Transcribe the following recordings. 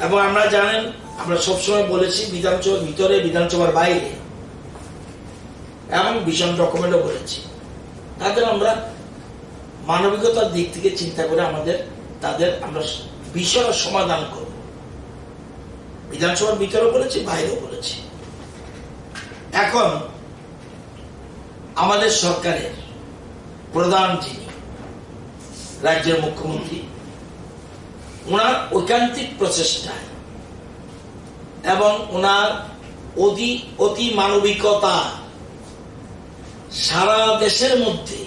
এবং আমরা জানেন, আমরা সবসময় বলেছি বিধানসভার ভিতরে, বিধানসভার বাইরে এবং ভিশন ডকুমেন্টও বলেছি, তাদের আমরা মানবিকতার দিক থেকে চিন্তা করে তাদের আমরা বিষয় সমাধান করব। বিধানসভার ভিতরেও বলেছি, বাইরেও বলেছি। এখন আমাদের সরকারের প্রধান যিনি, রাজ্যের মুখ্যমন্ত্রী, ওনার ঐকান্তিক প্রচেষ্টায় এবং ওনার অতি মানবিকতা সারা দেশের মধ্যে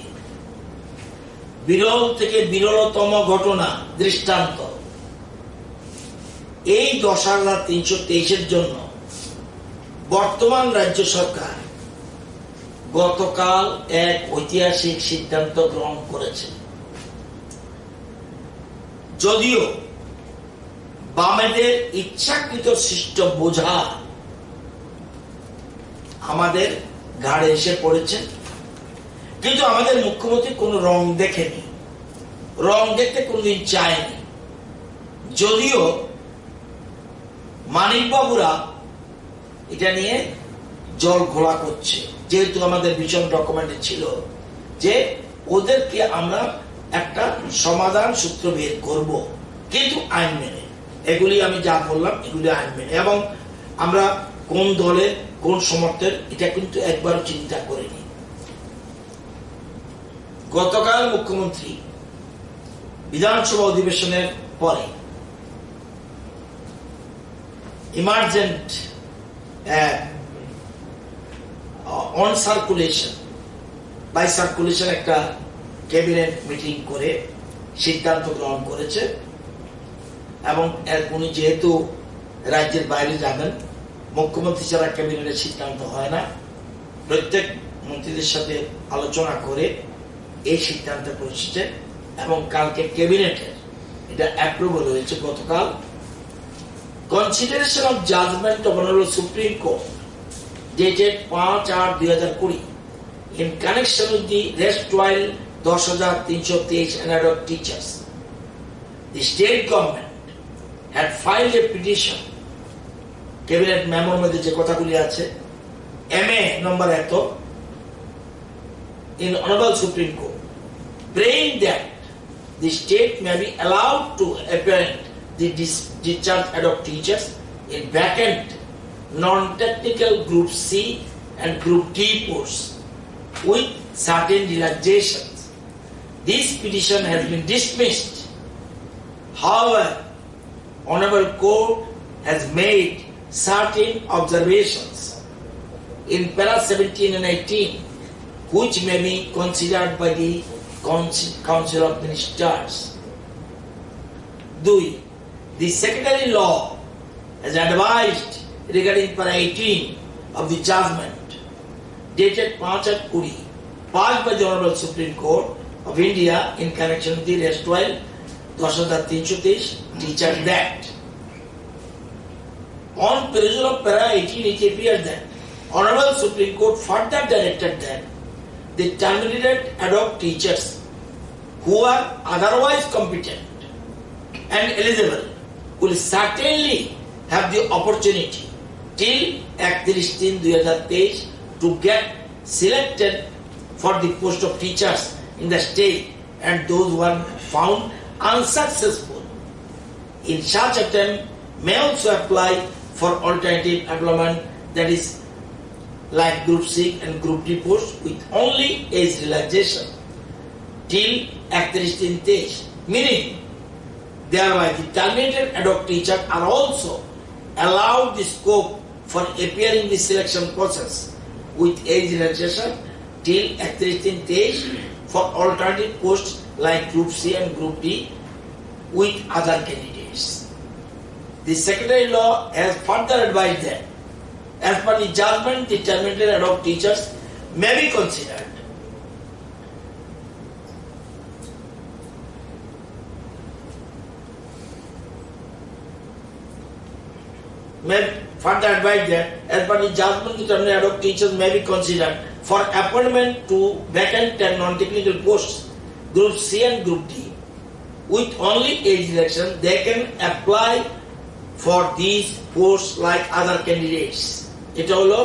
বিরল থেকে বিরলতম ঘটনা দৃষ্টান্ত। এই 10,323-এর জন্য বর্তমান রাজ্য সরকার গতকাল এক ঐতিহাসিক সিদ্ধান্ত গ্রহণ করেছে। যদিও বামেদের ইচ্ছাকৃত সৃষ্ট বোঝা আমাদের ঘাড়ে এসে পড়েছে, কিন্তু আমাদের মুখ্যমন্ত্রী কোন রং দেখেনি, রং দেখতে কোনদিন চায়নি। যদিও মানিকবাবুরা এটা নিয়ে জল ঘোলা করছে, যেহেতু আমাদের ভিশন ডকুমেন্টে ছিল যে ওদেরকে আমরা একটা সমাধান সূত্র বের করব, কিন্তু আইন মেনে। এগুলি আমি যা বললাম এগুলি আইন মেনে, এবং আমরা কোন দলের কোন সমর্থের এটা কিন্তু একবারও চিন্তা করিনি। গতকাল মুখ্যমন্ত্রী বিধানসভা অধিবেশনের পরে emergent on circulation by circulation একটা ক্যাবিনেট মিটিং করে সিদ্ধান্ত গ্রহণ করেছে। এবং উনি যেহেতু রাজ্যের বাইরে যাবেন, মুখ্যমন্ত্রী ছাড়া ক্যাবিনেটের সিদ্ধান্ত হয় না, প্রত্যেক মন্ত্রীদের সাথে আলোচনা করে এই সিদ্ধান্তে পৌঁছেছে এবং কালকে ক্যাবিনেটের এটা অ্যাপ্রুভাল হয়েছে। গতকাল consideration of judgement of honourable supreme court dated 5/8/2020 in connection with the rest trial 10,323 and ad hoc teachers. The state government had filed a petition, cabinet memo মধ্যে যে কথাগুলি আছে, MA number এত, in Honorable Supreme Court, praying that the state may be allowed to appoint the discharged ad hoc teachers in vacant non-technical Group C and Group D posts with certain relaxations. This petition has been dismissed. However, Honorable Court has made certain observations in para 17 and 18 which may be considered by the Council of Ministers. 2. The Secretary Law has advised regarding para 18 of the judgment dated 5/20 passed by the Honorable Supreme Court of India in connection with the rest trial 10,323 teacher that on perusal of para 18 it appears that Honorable Supreme Court further directed that the terminated ad hoc teachers who are otherwise competent and eligible will certainly have the opportunity till 31/3/2023 to get selected for the post of teachers in the state, and those who are found unsuccessful in such attempt may also apply for alternative employment, that is like Group C and Group D posts with only age relaxation till 31/3, meaning thereby the terminated ad hoc teachers are also allowed the scope for appearing the selection process with age relaxation till 31/3 for alternative posts like Group C and Group D with other candidates. The Secretary Law has further advised that as per the judgment, the terminated ad hoc teachers may be considered further advised that as per the judgment, the terminated ad hoc teachers may be considered for appointment to vacant and non-technical posts Group C and Group D with only age election. They can apply for these posts like other candidates. এটা হলো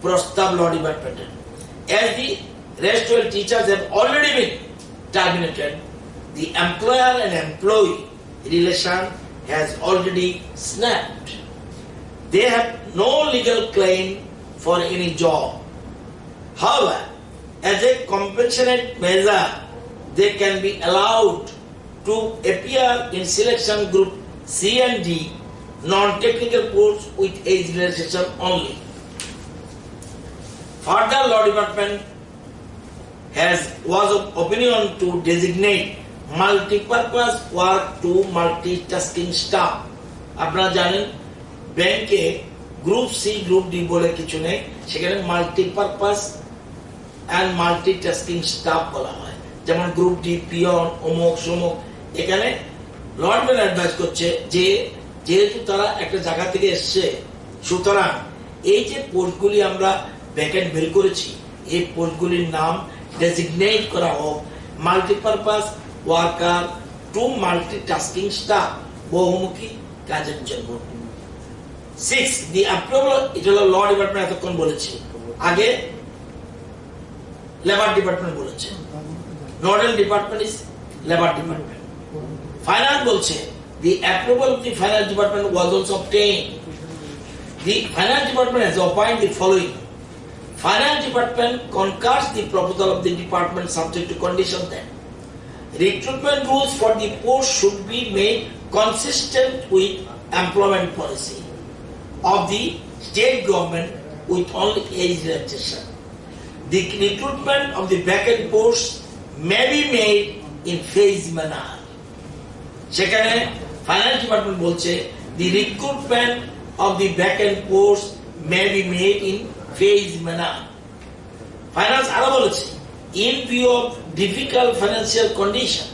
প্রস্তাব law department. As the rest 12 teachers have already been terminated, the employer and employee relation has already snapped. They have no legal claim for any job. However, as a compassionate measure, they can be allowed to appear in selection group C and D, non-technical posts with age relaxation only. Further, law department was of opinion to designate multi-purpose work to multitasking staff. আপনারা জানেন ব্যাংকে group C group D বলে কিছু নেই, সেখানে multipurpose and multitasking staff বলা হয়। যেমন গ্রুপ ডি পিয়ন অমুক সমুক। এখানে লন্ডন অ্যাডভাইস করছে যে যেহেতু তারা একটা জায়গা থেকে এসছে, সুতরাং এই যে পোস্টগুলি আমরা ভ্যাকেন্ট বের করেছি, এই পোস্টগুলির নাম ডেজিগনেট করা হোক multipurpose worker two multitasking staff, বহুমুখী কাজের জন্য। 6. The approval, এটা হলো ল ডিপার্টমেন্ট এতক্ষণ বলেছি, আগে লেবার ডিপার্টমেন্ট বলেছে। Nodal department is labour department. Finance বলছে the approval of the finance department was also obtained. The finance department has opined the following. Finance department concurs the proposal of the department subject to condition that recruitment rules for the post should be made consistent with employment policy of the state government with only age relaxation. The recruitment of the vacant posts may be made in phased manner. সেখানে finance department বলছে the recruitment of the vacant posts may be made in phased manner. Finance আরো বলেছে in view of difficult financial condition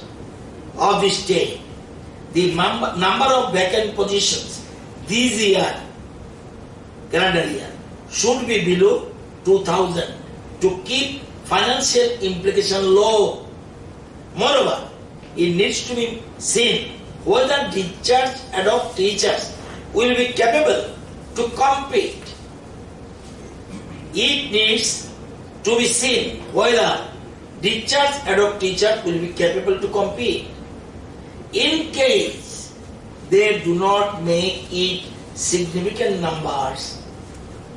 of the state, the number of vacant positions this year, calendar year, should be below 2,000 to keep financial implication low. Moreover, it needs to be seen whether discharged ad hoc teachers will be capable to compete. It needs to be seen whether discharged ad hoc teachers will be capable to compete. In case they do not make it significant numbers,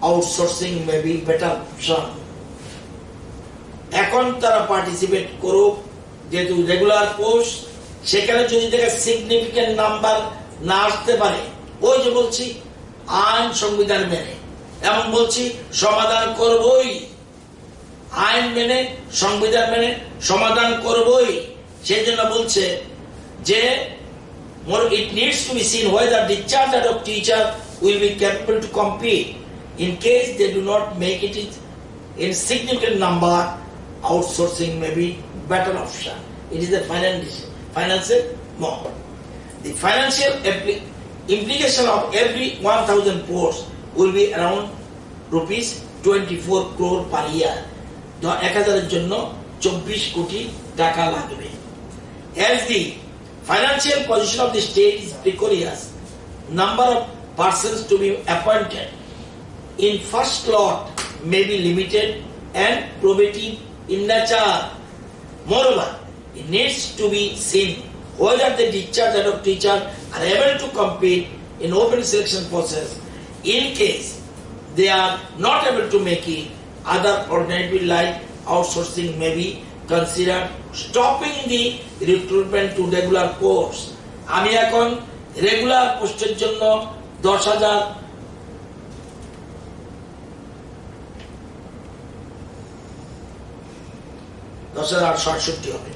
outsourcing may be better option. এখন তারা participate করুক, যেহেতু regular post, সেখানে যদি দেখে significant number না আসতে পারে, ওই যে বলছি আইন সংবিধান মেনে, এমন বলছি সমাধান করবই, আইন মেনে সংবিধান মেনে সমাধান করবই। সেই জন্য বলছে যে it needs to be seen whether discharged ad hoc teacher will be capable to compete. In case they do not make it in significant number, outsourcing may be better option. It is the financial more. The financial implication of every 1,000 posts will be around rupees 24 crore per year. 1,000 জন্য 24 কোটি টাকা লাগবে। As the financial position of the state is precarious, number of persons to be appointed in first lot may be limited and probative in nature. Moreover, it needs to be seen whether the discharged ad hoc teachers are able to compete in open selection process. In case they are not able to make it, other alternative like outsourcing may be considered, stopping the recruitment to regular posts. আমি এখন regular পোস্টের জন্য 10,000 10,867 হবে।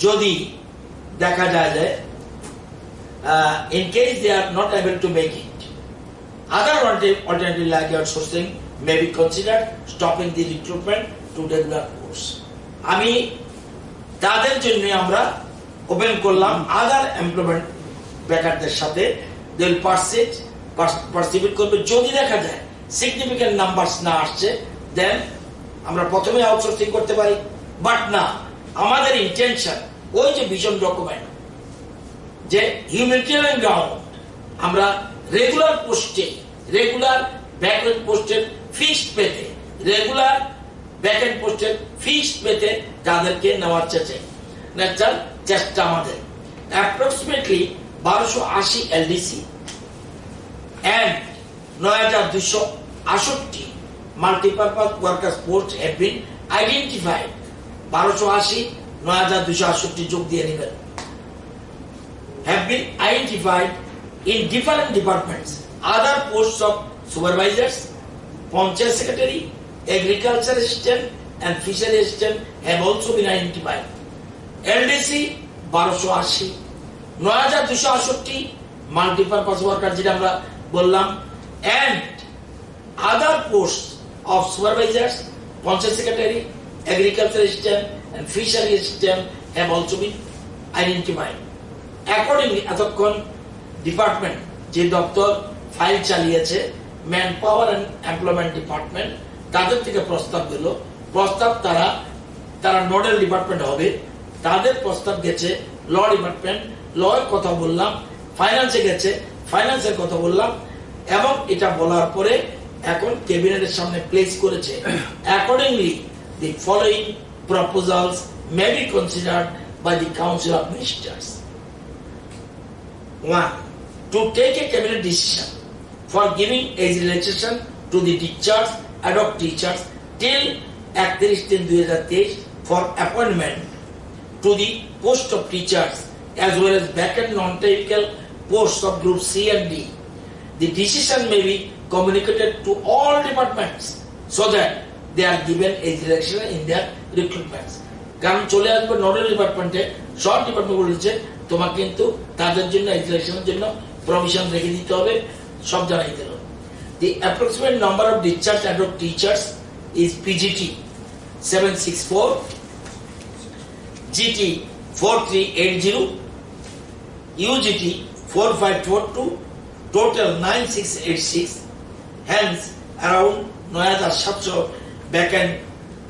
যদি দেখা যায় যে in case they are not able to make it, other alternative like outsourcing may be considered, stopping the recruitment to regular posts. আমি তাদের জন্য আমরা ওপেন করলাম আদার এমপ্লয়মেন্ট বেকারদের সাথে they will participate করবে। যদি দেখা যায় সিগনিফিকেন্ট নাম্বারস না আসছে, দেন আমরা প্রথমে আউটসোর্সিং করতে পারি। বাট না, আমাদের ইন্টেনশন ওই যে ভিশন ডকুমেন্ট যে হিউম্যানিটেরিয়ান গ্রাউন্ড আমরা রেগুলার পোস্টে, রেগুলার ব্যাকএন্ড পোস্টের ফিক্সড পেতে, রেগুলার ব্যাকএন্ড পোস্টের ফিক্সড পেতে যাদেরকে নেওয়ার চেষ্টা আমাদের approximately 1280 LDC and 9268 multipurpose workers posts have been identified. 1280 9268 যোগ দিয়ে নেবেন, have been identified in different departments. Other posts of supervisors, Panchayat secretary, agriculture assistant and fishery assistant have also been identified. LDC 1280, 9268 multipurpose workers যেটা আমরা বললাম, and other posts of supervisors, Panchayat secretary, agriculture assistant and fishery assistant have also been identified. Accordingly, এতক্ষণ department যে দপ্তর file চালিয়েছে, man power and employment department, তাদের থেকে প্রস্তাব দিল। প্রস্তাব তারা নোডাল ডিপার্টমেন্ট হবে, তাদের প্রস্তাব গেছে ল ডিপার্টমেন্ট, লয়ের কথা বললাম, ফাইন্যান্সে গেছে, ফাইন্যান্সের কথা বললাম, এবং এটা বলার পরে এখন ক্যাবিনেটের সামনে প্লেস করেছে। Accordingly the following proposals may be considered by the council of ministers. 1. To take a cabinet decision for giving age relaxation to the teachers, ad hoc teachers till 31/3/2023 for appointment to the post of teachers as well as vacant non-technical posts of group C and D. The decision may be communicated to all departments so that they are given age relaxation in their recruitments. কারণ চলে আসবে nodal ডিপার্টমেন্টে, সব department বলেছে তোমাকে কিন্তু তাদের জন্য age relaxation-এর জন্য প্রভিশন রেখে দিতে হবে, সব জানাই দিল। The approximate number of discharged ad hoc teachers is PGT 764, GT 4380, UGT 4542, total 9686. Hence, around 9700 vacant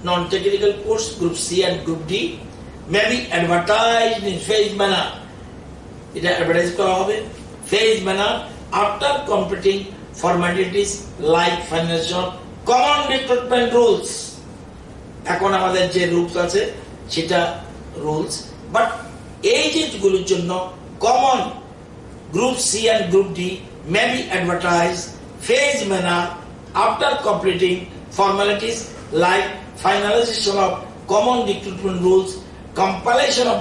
non-technical posts group C and group D may be advertised in phased manner. It is advertised kora hobe phased manner after completing formalities like financial common recruitment rules. এখন আমাদের যে rules আছে সেটা rules, but এই যেগুলোর জন্য common group C and group D may be advertised phased manner after completing formalities like finalization of common recruitment rules, compilation of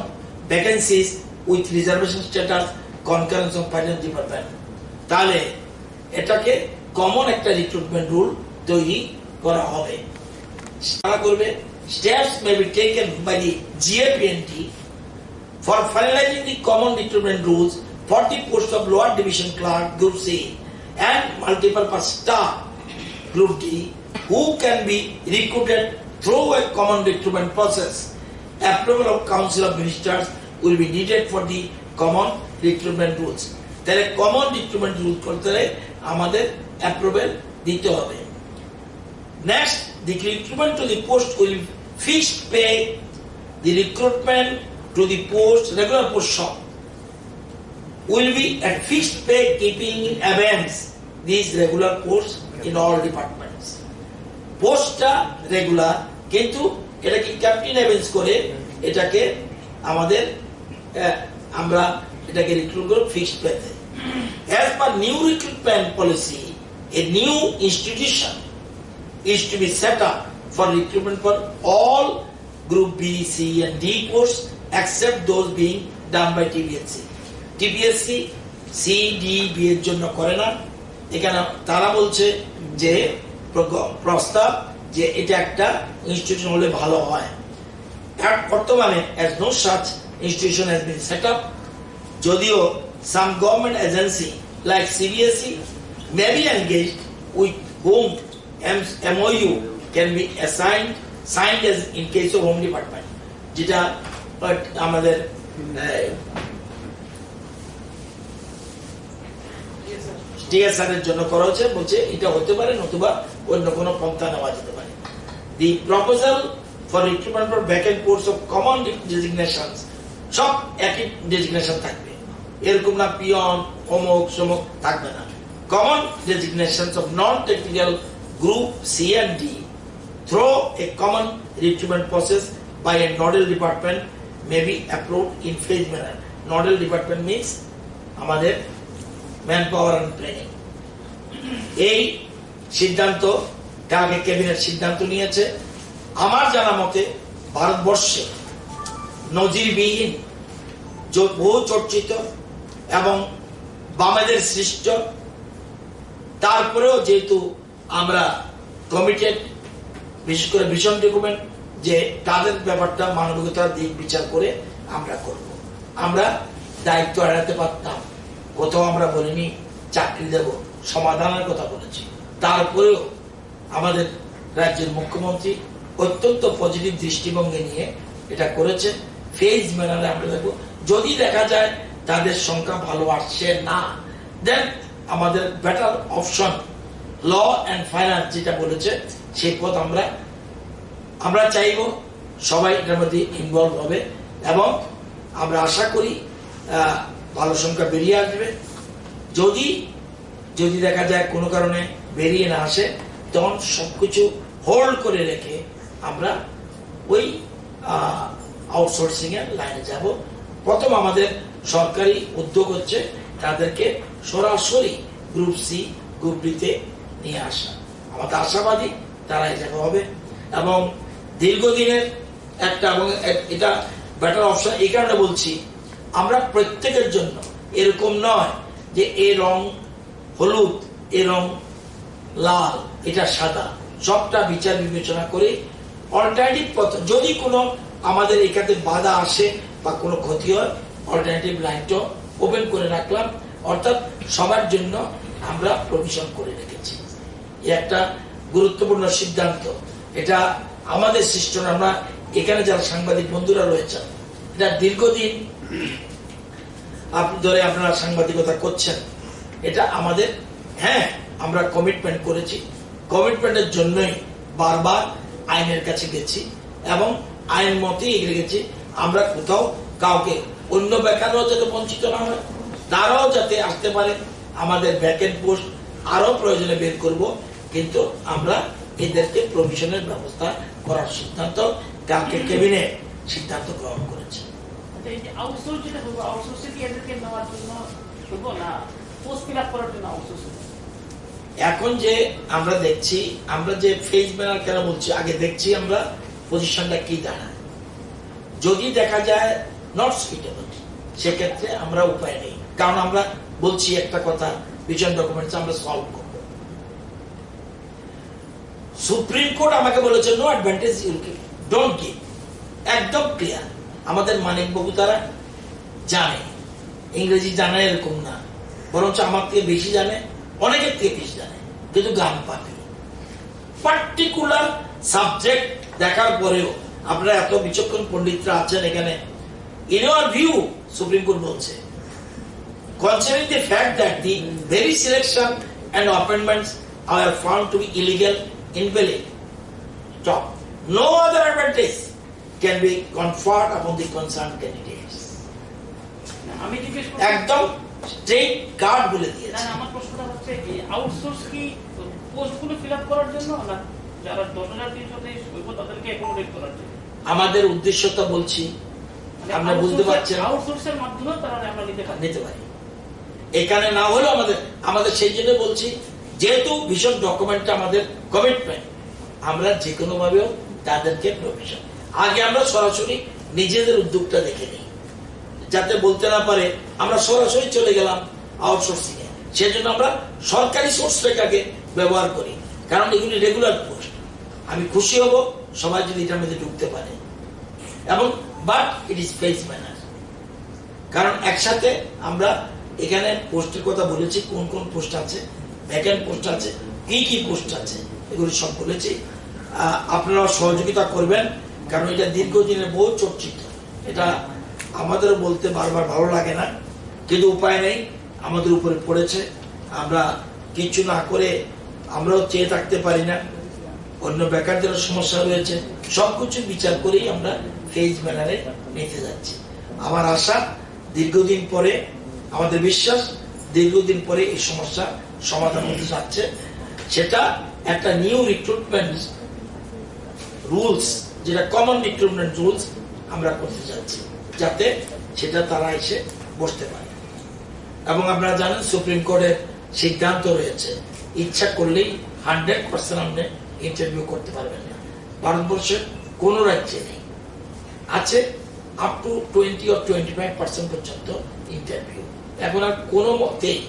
vacancies with reservation status, concurrence of finance department. তাহলে এটাকে common একটা recruitment rule তৈরি করা হবে। তারা করবে steps may be taken by the GAPNT for finalizing the common recruitment rules for the post of lower division clerk group C and multipurpose staff group D who can be recruited through a common recruitment process. Approval of Council of Ministers will be needed for the common recruitment rules. তাহলে common recruitment rules করতে হলে আমাদের approval দিতে হবে। Next, the recruitment to the post will fixed pay. The recruitment to the post, regular position, will be at fixed pay, keeping in abeyance these regular posts in all departments. পোস্টটা regular, কিন্তু এটাকে captain অ্যাভেন্স করে এটাকে আমাদের আমরা এটাকে recruit করব fixed পেতে। As per new recruitment policy, a new institution is to be set up for recruitment for all group B, C and D posts except those being done by TPSC. TPSC C, D, B এর জন্য করে না। এখানে তারা বলছে যে প্রস্তাব যে এটা একটা ইনস্টিটিউশন হলে ভালো হয়। বর্তমানে as no such institution has been set up, যদিও some government agency like CBSE may be engaged with whom MOU can be signed as in case of Home Department, যেটা আমাদের TSR এর জন্য করা হচ্ছে, বলছে এটা হতে পারে নতুবা অন্য কোনো পন্থা নেওয়া যেতে পারে। The proposal for recruitment for vacant posts of common designations, সব একই ডেজিগনেশন থাকবে, এরকম না পিয়ন অমুক সমুক থাকবে না। Common designations of non-technical group C and D through a common recruitment process by a nodal department may be approved in phase manner. Nodal department means আমাদের man power and planning. এই সিদ্ধান্ত কালকে cabinet সিদ্ধান্ত নিয়েছে। আমার জানা মতে ভারতবর্ষে নজিরবিহীন বহু চর্চিত এবং বামেদের সৃষ্ট, তারপরেও যেহেতু আমরা কমিটেড, বিশেষ করে ভিশন ডকুমেন্ট, যে তাদের ব্যাপারটা মানবিকতার দিক বিচার করে আমরা করব। আমরা দায়িত্ব এড়াতে পারতাম, কোথাও আমরা বলিনি চাকরি দেব, সমাধানের কথা বলেছি। তারপরেও আমাদের রাজ্যের মুখ্যমন্ত্রী অত্যন্ত পজিটিভ দৃষ্টিভঙ্গি নিয়ে এটা করেছে। ফেজ ম্যানারে আমরা দেখবো, যদি দেখা যায় তাদের সংখ্যা ভালো আসছে না, দেন আমাদের better option law and finance যেটা বলেছে সেই পথ আমরা চাইব সবাই এটার মধ্যে ইনভলভ হবে এবং আমরা আশা করি ভালো সংখ্যা বেরিয়ে আসবে। যদি দেখা যায় কোনো কারণে বেরিয়ে না আসে, তখন সবকিছু হোল্ড করে রেখে আমরা ওই আউটসোর্সিং এর লাইনে যাব। প্রথম আমাদের সরকারি উদ্যোগ হচ্ছে তাদেরকে সরাসরি গ্রুপ সি গ্রুপ ডিতে নিয়ে আসা। আমাদের আশাবাদী তারা এই জায়গা হবে এবং দীর্ঘদিনের একটা, এবং এটা বেটার অপশন এই কারণে বলছি, আমরা প্রত্যেকের জন্য এরকম নয় যে এ রং হলুদ, এ রং লাল, এটা সাদা, সবটা বিচার বিবেচনা করে অল্টারনেটিভ পথ, যদি কোনো আমাদের এখানে বাধা আসে বা কোনো ক্ষতি হয়, অল্টারনেটিভ লাইনটা ওপেন করে রাখলাম, অর্থাৎ সবার জন্য আমরা প্রভিশন করে রেখেছি। একটা গুরুত্বপূর্ণ সিদ্ধান্ত, এটা আমাদের সৃষ্ট। আমরা এখানে যারা সাংবাদিক বন্ধুরা রয়েছেন, এটা দীর্ঘদিন ধরে আপনারা সাংবাদিকতা করছেন, এটা আমাদের, হ্যাঁ আমরা কমিটমেন্ট করেছি, কমিটমেন্টের জন্যই বারবার আইনের কাছে গেছি এবং আইন মতেই এগিয়ে গেছি। আমরা কোথাও কাউকে, অন্য বেকাররাও যাতে বঞ্চিত না হয়, তারাও যাতে আসতে পারে, আমাদের ভ্যাকেন্ট পোস্ট আরো প্রয়োজনে বের করব, কিন্তু আমরা এদেরকে প্রভিশনের ব্যবস্থা করার সিদ্ধান্ত কালকে ক্যাবিনেট সিদ্ধান্ত গ্রহণ করেছে। এখন যে আমরা দেখছি, আমরা যে ফেজ ম্যানার কেন বলছি, আগে দেখছি আমরা পজিশনটা কি দাঁড়ায়। যদি দেখা যায় নট সুইটেবল, সেক্ষেত্রে আমরা উপায় নেই, কারণ আমরা বলছি একটা কথা, ভিশন ডকুমেন্টস আমরা সলভ করব। সুপ্রিম কোর্ট আমাকে বলেছে no advantage you don't give, একদম ক্লিয়ার। আমাদের মানিক বাবু তারা জানে, ইংরেজি জানে এরকম না, বরঞ্চ আমার থেকে বেশি জানে, অনেকের থেকে বেশি জানে, কিন্তু গান পাবে পার্টিকুলার সাবজেক্ট দেখার পরেও আপনারা এত বিচক্ষণ পণ্ডিতরা আছেন এখানে, in your view Supreme Court বলছে, considering the fact that the very selection and appointments are found to be illegal, invalid, top, no other advantage can be conferred upon the concerned candidates. আমি জিজ্ঞেস করছি, একদম straight card বলে দিয়েছে। আমার প্রশ্নটা হচ্ছে যে আউটসোর্স কি পোস্টগুলো ফিল আপ করার জন্য, না যারা 10,323 তাদেরকে অ্যাকোমোডেট করার জন্য? আমাদের উদ্দেশ্যটা বলছি, আমরা বুঝতে পারছেন, আউটসোর্সের মাধ্যমে তারা আমরা নিতে পারি। এখানে না হলেও আমাদের সেই জন্য বলছি, যেহেতু ভীষণ ডকুমেন্টটা আমাদের কমিটমেন্ট, আমরা যে কোনো ভাবেও তাদেরকে প্রভিশন, আগে আমরা সরাসরি নিজেদের উদ্যোগটা দেখে নিই, যাতে বলতে না পারে আমরা সরাসরি চলে গেলাম আউটসোর্সিং এ। সেজন্য আমরা সরকারি সোর্সটাকে ব্যবহার করি, কারণ এগুলি রেগুলার পোস্ট। আমি খুশি হব সবাই যদি এটার মধ্যে ঢুকতে পারে, এবং but it is phase manner, কারণ একসাথে আমরা এখানে পোস্টের কথা বলেছি, কোন কোন পোস্ট আছে, ভ্যাকেন্ট পোস্ট আছে, কি কি পোস্ট আছে, এগুলি সব বলেছি। আপনারা সহযোগিতা করবেন, কারণ এটা দীর্ঘদিনের বহু চর্চিত, এটা আমাদেরও বলতে বারবার ভালো লাগে না, কিন্তু উপায় নেই, আমাদের উপরে পড়েছে। আমরা কিছু না করে আমরাও চেয়ে থাকতে পারি না, অন্য বেকারদের সমস্যা রয়েছে, সবকিছু বিচার করেই আমরা ফেজ ম্যানারে নিতে যাচ্ছি। আমার আশা দীর্ঘদিন পরে আমাদের বিশ্বাস দীর্ঘদিন পরে এই সমস্যা সমাধান হতে যাচ্ছে। সেটা একটা নিউ রিক্রুটমেন্ট রুলস, যেটা কমন রিক্রুটমেন্ট রুলস আমরা করতে যাচ্ছি, যাতে সেটা তারা এসে বসতে পারে। এবং আপনারা জানেন সুপ্রিম কোর্টের সিদ্ধান্ত রয়েছে, ইচ্ছা করলেই 100% আপনি ইন্টারভিউ করতে পারবেন না। ভারতবর্ষের কোন রাজ্যে নেই, আছে আপ টু 20 or 25% পর্যন্ত ইন্টারভিউ। এখন আর কোনো মতেই,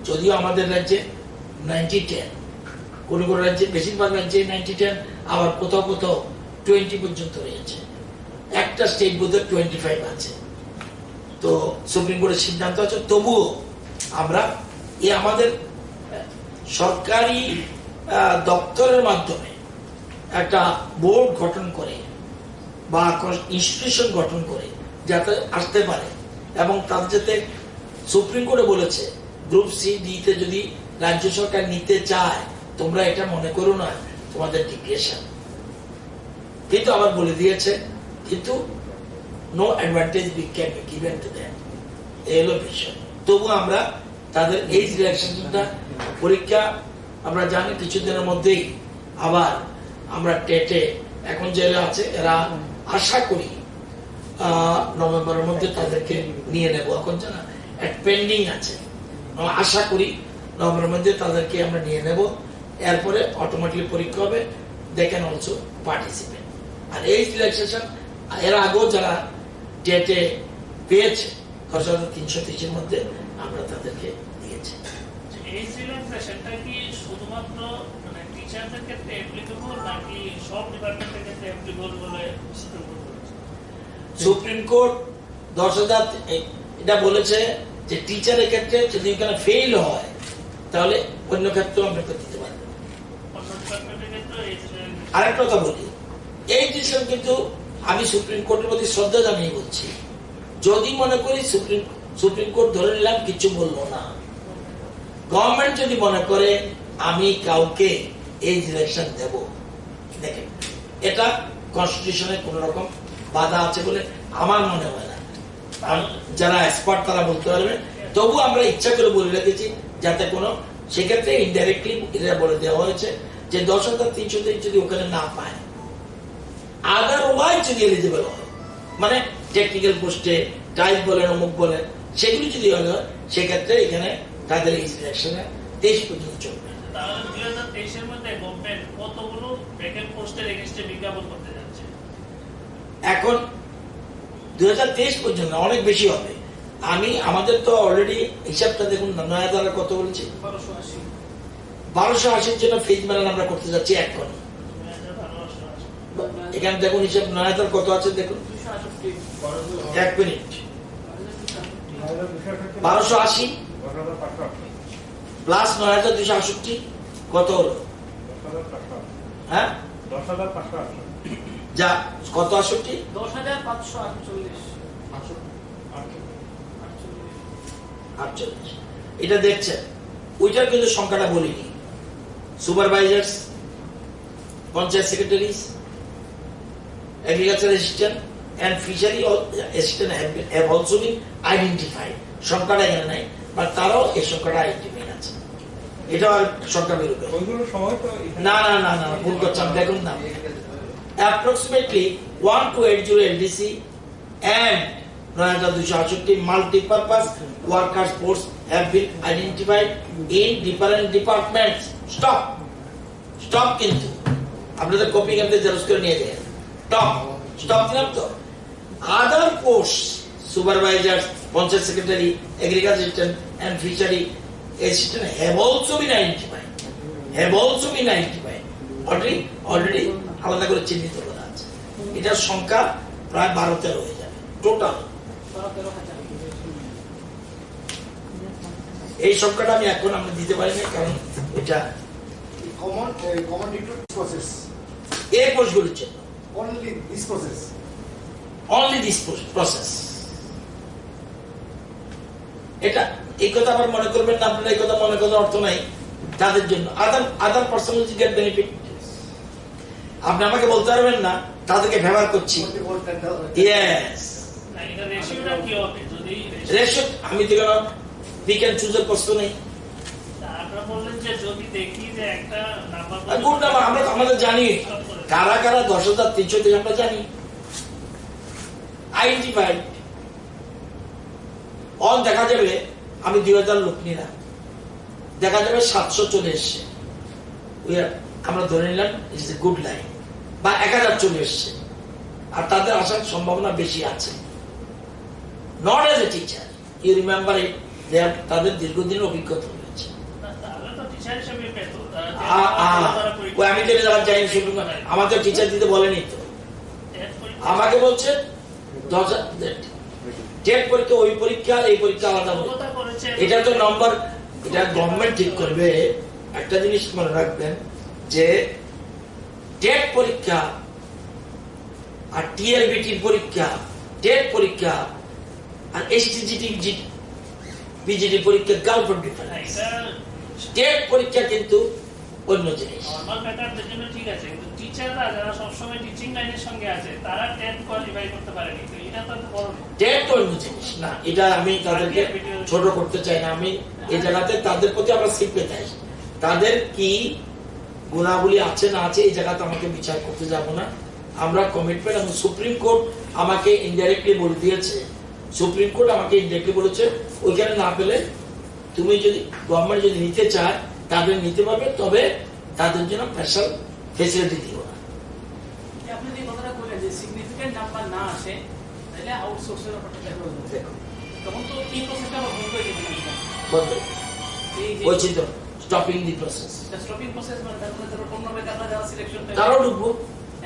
যদিও আমাদের রাজ্যে 90-10, কোন কোন রাজ্যে, বেশিরভাগ রাজ্যে 90-10, আবার কোথাও কোথাও 20 পর্যন্ত রয়েছে, একটা স্টেট বোধহয় 25 আছে। তো সুপ্রিম কোর্টের সিদ্ধান্ত আছে, তবুও আমরা এই আমাদের সরকারি দপ্তরের মাধ্যমে একটা বোর্ড গঠন করে বা ইনস্টিটিউশন গঠন করে যাতে আসতে পারে, এবং তাদের যাতে সুপ্রিম কোর্টে বলেছে গ্রুপ সি ডিতে যদি রাজ্য সরকার নিতে চায়, তোমরা এটা মনে করো না তোমাদের ডিগ্রেশন, কিন্তু আবার বলে দিয়েছে কিন্তু no advantage be can be given to them. এই হলো বিষয়। তবু আমরা তাদের এইজ রিল্যাক্সেশনটা পরীক্ষা, আমরা জানি কিছুদিনের মধ্যেই আবার আমরা টেটে এখন যারা আছে এরা আশা করি নভেম্বরের মধ্যে তাদেরকে নিয়ে নেব। এখন জানা পেন্ডিং আছে, আশা করি নভেম্বরের মধ্যে তাদেরকে আমরা নিয়ে নেব। এরপরে অটোমেটিকলি পরীক্ষা হবে, দে ক্যান অলসো পার্টিসিপেট। আর এই রিল্যাক্সেশন এর আগেও যারা টেটে পেয়েছে 10,330-এর মধ্যে আমরা তাদেরকে দিয়েছি। এই রিল্যাক্সেশনটা কি শুধুমাত্র মানে টিচারদের ক্ষেত্রে অ্যাপ্লিকেবল নাকি সব ডিপার্টমেন্টের ক্ষেত্রে অ্যাপ্লিকেবল বলে সুপ্রিম কোর্ট 10,000 এটা বলেছে যে টিচারের ক্ষেত্রে যদি এখানে ফেল হয় তাহলে অন্য ক্ষেত্রেও আমরা দিতে পারবো। আরেকটা কথা বলি, এই ডিসিশন কিন্তু আমি সুপ্রিম কোর্টের প্রতি শ্রদ্ধা জানিয়ে বলছি। যদি মনে করি সুপ্রিম কোর্ট ধরে নিলাম কিছু বললো না, গভর্নমেন্ট যদি মনে করে আমি কাউকে এই ডিরেকশন দেব, দেখেন এটা কনস্টিটিউশনে কোন রকম বাধা আছে বলে আমার মনে হয় না। যারা এক্সপার্ট তারা বলতে পারবে, তবু আমরা ইচ্ছা করে বলে রেখেছি যাতে কোনো সেক্ষেত্রে ইনডাইরেক্টলি এটা বলে দেওয়া হয়েছে যে 10,330 যদি ওখানে না পায়, আদারওয়াইজ যদি এলিজিবল হয়, মানে টেকনিক্যাল পোস্টে টাইপ বলেন অমুক বলেন সেগুলি যদি হয় সেক্ষেত্রে এখানে তাদের এই সিলেকশনে 23 পর্যন্ত চলবে। তাহলে 2023-এর মধ্যে গভর্নমেন্ট কতগুলো ভ্যাকেন্ট পোস্টের এগেইনস্টে বিজ্ঞাপন করতে যাচ্ছে? এখন 2023 পর্যন্ত অনেক বেশি হবে। আমি আমাদের তো অলরেডি হিসাবটা দেখুন, 9,000 কত বলছি, 1280 জন্য ফেজ মেলান আমরা করতে যাচ্ছি এখন। এখানে দেখুন হিসাব 9,000 কত আছে দেখুন, 1 মিনিট, 1280 প্লাস 9,268 কত হলো? হ্যাঁ 10,500 যা কত 68 10,548 এটা দেখছেন, ওইটার কিন্তু সংখ্যাটা বলিনি। Supervisors, panchayat secretaries, agriculture assistant and fishery assistant have also been identified. সংখ্যাটা এখানে নাই, বাট তারাও এই সংখ্যাটা আইডেন্টিফাইড আছে। এটা আর সংখ্যা বেরোবে না, না না না ভুল করছেন, দেখুন না, approximately 1280 LDC and 9,268 multi-purpose workers force have been identified in different departments. Stop কিন্তু আপনাদের কপি করতে জেরক্স করে নিয়ে যায়। স্টপ দিলাম তো। Other post supervisor, panchayat secretary, agriculture assistant and fishery assistant have also been identified. Already আলাদা করে চিহ্নিত করা আছে। এটার সংখ্যা প্রায় 12-13 হয়ে যাবে টোটাল। এই সংখ্যাটা আমি এখন আমরা দিতে পারি না, কারণ এটা common recruitment process. এই পোস্টগুলির জন্য Only this process. Only this process. এটা এই কথা আবার মনে করবেন না আপনারা, এই কথা মনে করার অর্থ নাই তাদের জন্য। Other person will get benefit. আপনি আমাকে বলতে পারবেন না তাদেরকে ফেভার করছি। ইয়েস, রেশিও আমি তো পিক অ্যান্ড চুজের প্রশ্ন নেই। আপনারা বললেন যে যদি দেখি যে একটা নাম্বার গুড নাম্বার আমরা আমাদের জানি কারা কারা 10,300 থেকে আমরা জানি আইডেন্টিফাইড। অন দেখা যাবে আমি 2,000 লোক নিলাম, দেখা যাবে 700 চলে এসছে, আমরা ধরে নিলাম ইটস এ গুড লাইন, বা 1,000 চলে এসছে, আর তাদের আসার সম্ভাবনা বেশি আছে। Not as a teacher, you remember it, তাদের দীর্ঘদিনের অভিজ্ঞতা রয়েছে। তাহলে তো টিচার হিসেবে পেত আমি তো জায়গা যাই শুধু আমাদের টিচার দিতে বলেনি তো, আমাকে বলছে 10,000 টেট পরীক্ষা, ওই পরীক্ষা আর এই পরীক্ষা আলাদা হবে। এটা তো নম্বর, এটা গভর্নমেন্ট ঠিক করবে। একটা জিনিস মনে রাখবেন যে টেট পরীক্ষা আর টিআরবিটি পরীক্ষা, টেট পরীক্ষা আর এসটিজিটি পিজিটি পরীক্ষা গার্লফ্রেন্ড ডিফারেন্স। টেট পরীক্ষা কিন্তু অন্য জিনিস। নরমাল প্যাটার্নের জন্য ঠিক আছে, কিন্তু টিচাররা যারা সবসময় টিচিং লাইনের সঙ্গে আছে তারা টেট কোয়ালিফাই করতে পারেনি, তো এটা তো একটা বড় টেট তো অন্য জিনিস না। এটা আমি তাদেরকে ছোট করতে চাই না, আমি এই জায়গাতে তাদের প্রতি আমরা শিখতে চাই, তাদের কি গুণাবলী আছে না আছে এই জায়গাতে আমাকে বিচার করতে যাব না। আমরা কমিটমেন্ট, এবং সুপ্রিম কোর্ট আমাকে ইনডাইরেক্টলি বলে দিয়েছে, সুপ্রিম কোর্ট আমাকে ইনডাইরেক্টলি বলেছে ওইখানে না পেলে তুমি যদি গভর্নমেন্ট যদি নিতে চায় তাদের নিতে পারবে, তবে তাদের জন্য স্পেশাল ফেসিলিটি দিব না। আপনি যে কথাটা বললেন যে সিগনিফিকেন্ট নাম্বার না আসে তাহলে আউটসোর্সের ব্যাপারটা দেখা হবে, তখন তো এই প্রসেসটা আবার বন্ধ হয়ে যাবে না? বন্ধ এই যে বলছি তো, stopping the process. Stopping process মানে তার মধ্যে অন্য বেকাররা যারা সিলেকশন তারাও ঢুকবো,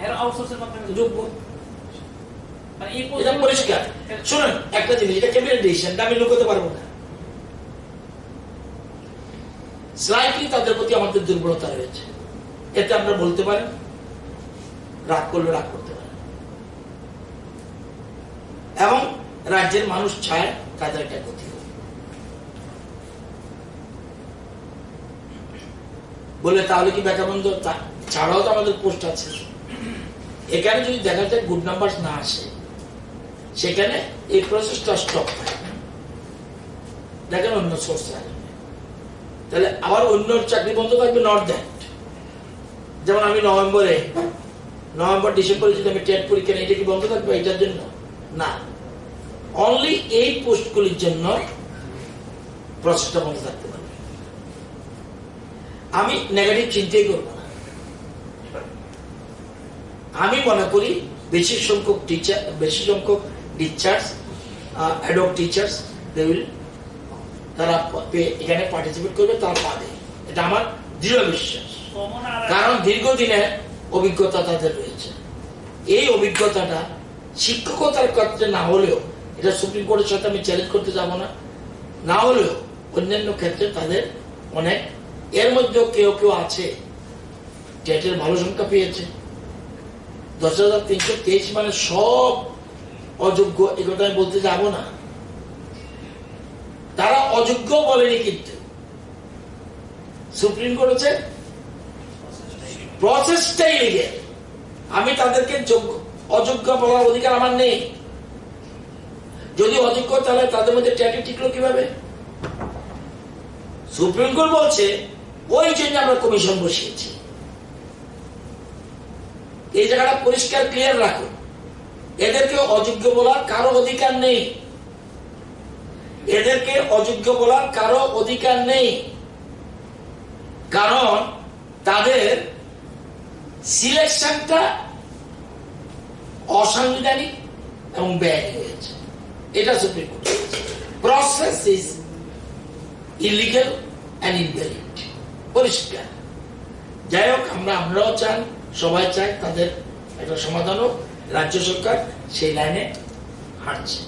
এর আউটসোর্সের মাধ্যমে ঢুকবো, মানে এই এটা পরিষ্কার। শুনুন একটা জিনিস, এটা ক্যাবিনেট ডিসিশন, আমি লুকোতে পারবো না। স্লাইটলি তাদের প্রতি আমাদের দুর্বলতা রয়েছে, এতে আমরা বলতে পারি, রাগ করলে রাগ করতে পারি, এবং রাজ্যের মানুষ চায় তাদের একটা ক্ষতি হোক। বলে তাহলে কি বেকার বন্ধ ছাড়াও তো আমাদের পোস্ট আছে, এখানে যদি দেখা যায় গুড নাম্বার না আসে সেখানে এই প্রসেসটা স্টপ হয়, দেখেন অন্য সোর্স আসবে, তাহলে আবার অন্য চাকরি বন্ধ থাকবে। নট দ্যাট, যেমন আমি নভেম্বর ডিসেম্বরে যদি আমি টেট পরীক্ষা নিই, এটা কি বন্ধ থাকবে এটার জন্য? না, অনলি এই পোস্টগুলির জন্য প্রসেসটা বন্ধ থাকতে পারবে। আমি নেগেটিভ চিন্তাই করব না। আমি মনে করি বেশি সংখ্যক টিচার্স অ্যাডহক টিচার্স তারা এখানে পার্টিসিপেট করবে, তারা পাবে, এটা আমার দৃঢ় বিশ্বাস। কারণ দীর্ঘদিনের অভিজ্ঞতা তাদের রয়েছে। এই অভিজ্ঞতাটা শিক্ষকতার ক্ষেত্রে না হলেও, এটা সুপ্রিম কোর্টের সাথে আমি চ্যালেঞ্জ করতে যাব না হলেও অন্যান্য ক্ষেত্রে তাদের অনেক, এর মধ্যে কেউ আছে টেটের ভালো সংখ্যা পেয়েছে। 10,323 মানে সব অযোগ্য, এ কথা আমি বলতে যাব না। তারা অযোগ্য বলেনি, কিন্তু সুপ্রিম কোর্ট হচ্ছে প্রসেসটাই লিগ্যাল। আমি তাদেরকে অযোগ্য বলার অধিকার আমার নেই। যদি অযোগ্য তাহলে তাদের মধ্যে ট্যাটু টিকলো কিভাবে? সুপ্রিম কোর্ট বলছে ওই জন্য আমরা কমিশন বসিয়েছি। এই জায়গাটা পরিষ্কার ক্লিয়ার রাখুন, এদেরকে অযোগ্য বলার কারো অধিকার নেই, এদেরকে অযোগ্য বলার কারো অধিকার নেই, কারণ তাদের সিলেকশনটা অসাংবিধানিক এবং ব্যয় হয়েছে, এটা supreme court. Process is illegal and invalid, পরিষ্কার। যাই হোক, আমরাও চান, সবাই চায় তাদের একটা সমাধান হোক, রাজ্য সরকার সেই লাইনে হাঁটছে।